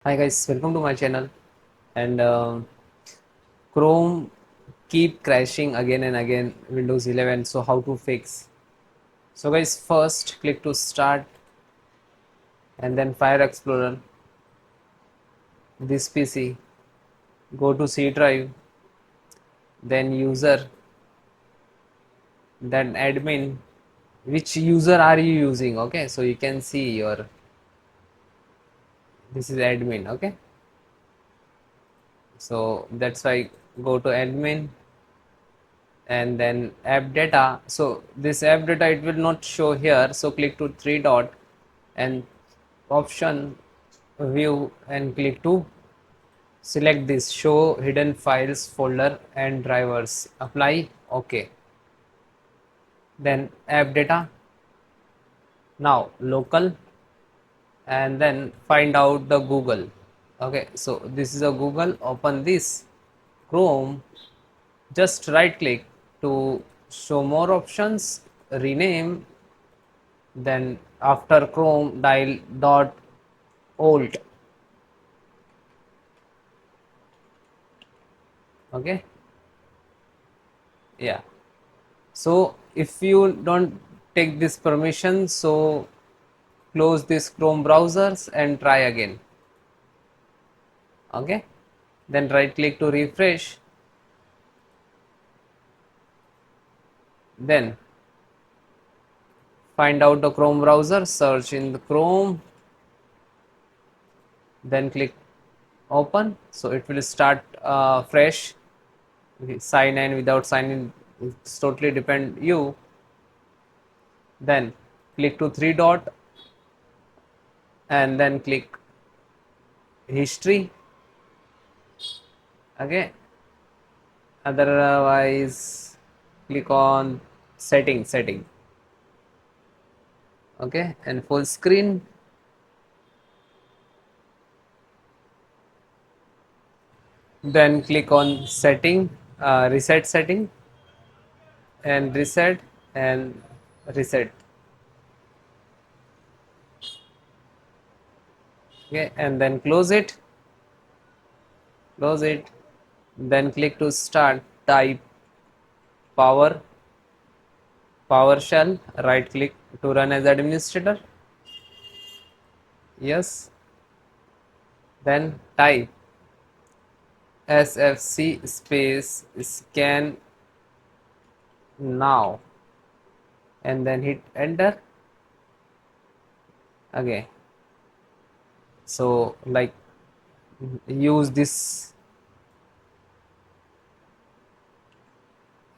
Hi guys, welcome to my channel. And Chrome keep crashing again and again. Windows 11. So how to fix? So guys, first click to start and then Fire Explorer. This PC. Go to C drive. Then user. Then admin. Which user are you using? Okay, so you can see your. This is admin. Okay, so that's why go to admin and then app data. So this app data it will not show here, so click to three dot and option view and click to select this show hidden files folder and drivers, apply, okay. Then app data, now local, and then find out the Google. Okay, so this is a Google. Open this Chrome, just right click to show more options, rename, then after Chrome dial dot alt. Okay, yeah. So if you don't take this permission, so close this Chrome browsers and try again. Okay, then right click to refresh, then find out the Chrome browser, search in the Chrome, then click open. So it will start fresh. Sign in, without sign in, it's totally depend you. Then click to three dot and then click history. Okay, otherwise click on setting. Okay, and full screen, then click on setting, reset setting, and reset. Okay, and then close it, then click to start, type power PowerShell, right click to run as administrator, yes, then type sfc space scan now and then hit enter. Okay, so like use this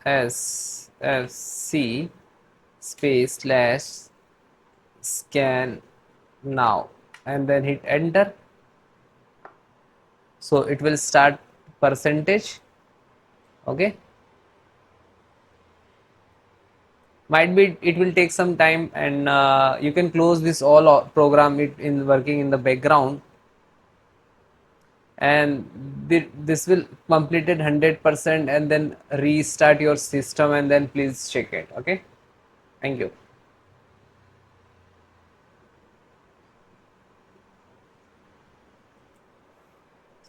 sfc space slash scan now and then hit enter. So it will start percentage. Okay, might be it will take some time, and you can close this all program it in working in the background, and this will completed 100% and then restart your system and then please check it. Okay, thank you.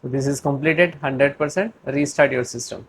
So this is completed 100%, restart your system.